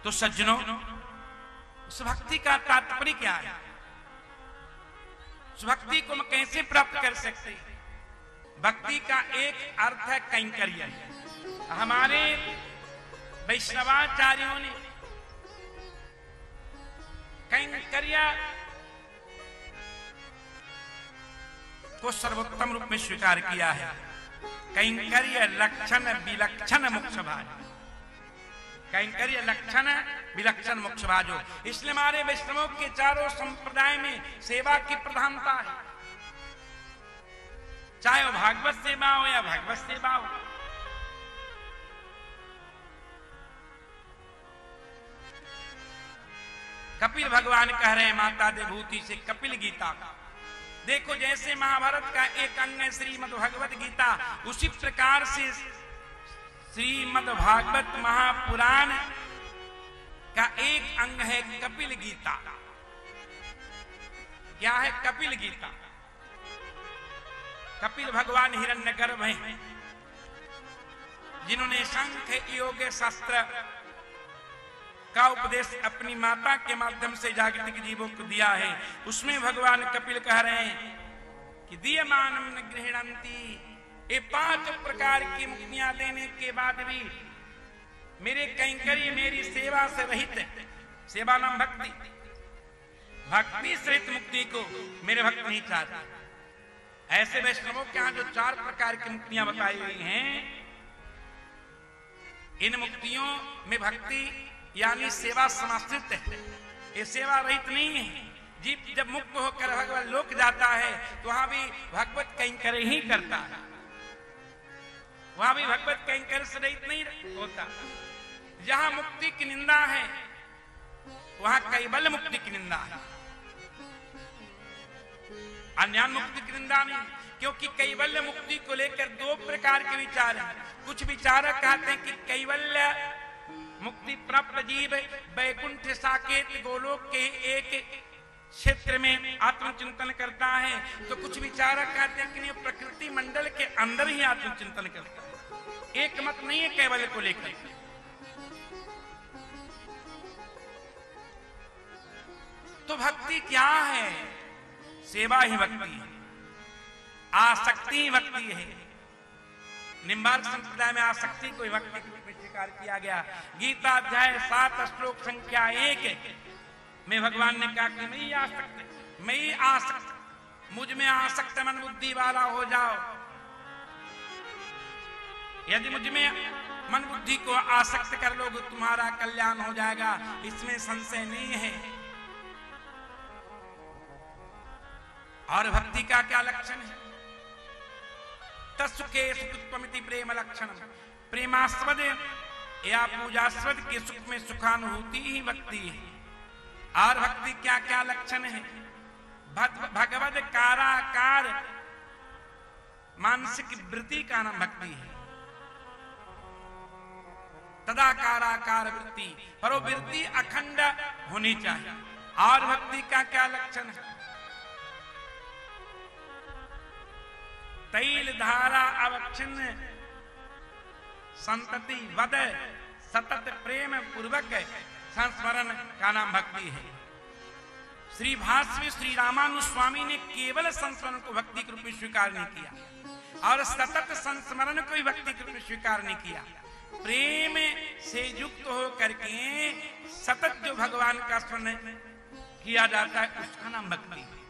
तो सज्जनों, उस भक्ति का तात्पर्य क्या है? उस भक्ति को हम कैसे प्राप्त कर सकते हैं? भक्ति का एक अर्थ है कैंकर्य। हमारे वैष्णवाचार्यों ने कैंकर्य को सर्वोत्तम रूप में स्वीकार किया है। कैंकर्य लक्षण विलक्षण मोक्ष भाजो, कैंकर्य लक्षण विलक्षण मोक्ष भाजो। इसलिए हमारे वैष्णवों के चारों संप्रदाय में सेवा की प्रधानता है, चाहे वो भागवत सेवा हो या भागवत सेवा हो। कपिल भगवान कह रहे हैं माता देवभूति से कपिल गीता का, देखो जैसे महाभारत का एक अंग है श्रीमद् भगवत गीता, उसी प्रकार से श्रीमद् भागवत महापुराण का एक अंग है कपिल गीता। क्या है कपिल गीता? कपिल भगवान हिरण्यगर्भ हैं, जिन्होंने सांख्य योग शास्त्र का उपदेश अपनी माता के माध्यम से जागतिक जीवों को दिया है। उसमें भगवान कपिल कह रहे हैं कि दीयमानम न गृह्णन्ति, ये 5 प्रकार की मुक्तियां देने के बाद भी मेरे कैंकर्य मेरी सेवा से रहित है। सेवा नाम भक्ति, भक्ति सहित मुक्ति को मेरे भक्त नहीं चाहते। ऐसे वैष्णवों के यहां जो 4 प्रकार की मुक्तियां बताई गई हैं, इन मुक्तियों में भक्ति यानी सेवा समाश्रित है, ये सेवा रहित नहीं है। जीव जब मुक्त होकर भगवान लोक जाता है तो वहां भी भगवत कैंकर्य ही करता है, वहां भी भगवत कैंकर्य से रहित नहीं होता। जहां मुक्ति की निंदा है वहां कैवल्य मुक्ति की निंदा है, अज्ञान मुक्ति की निंदा नहीं। क्योंकि कैवल्य मुक्ति को लेकर 2 प्रकार के विचार हैं। कुछ विचारक कहते हैं कि कैवल्य मुक्ति प्राप्त जीव वैकुंठ साकेत गोलोक के एक क्षेत्र में आत्मचिंतन करता है, तो कुछ विचारक कहते हैं कि प्रकृति मंडल के अंदर ही आत्मचिंतन करता है। एक मत नहीं है कैवल्य को लेकर। तो भक्ति क्या है? सेवा ही भक्ति है, आसक्ति ही भक्ति है। निम्बार्क संप्रदाय में आसक्ति को भक्ति के रूप में स्वीकार किया गया। गीता अध्याय 7 श्लोक संख्या 1 में भगवान ने कहा कि मैं आसक्त, मुझ में आसक्त मन बुद्धि वाला हो जाओ। यदि मुझ में मन बुद्धि को आसक्त कर लोगे तुम्हारा कल्याण हो जाएगा, इसमें संशय नहीं है। और भक्ति का क्या लक्षण है? तत्सुखे सुखत्वमिति प्रेम लक्षण, प्रेमास्पद या पूजास्पद के सुख में सुखानुभूति ही भक्ति है। और भक्ति क्या क्या लक्षण है? भगवद काराकार मानसिक वृत्ति का नाम भक्ति है। तदाकाराकार वृत्ति, पर वो वृत्ति अखंड होनी चाहिए। और भक्ति का क्या लक्षण है? तैल धारा अवच्छिन्न संतति वद सतत प्रेम पूर्वक संस्मरण का नाम भक्ति है। श्री भाष्य श्री रामानुज स्वामी ने केवल संस्मरण को भक्ति के रूप में स्वीकार नहीं किया, और सतत संस्मरण को भी भक्ति के रूप में स्वीकार नहीं किया। प्रेम से युक्त हो करके सतत जो भगवान का स्मरण किया जाता है उसका नाम भक्ति है।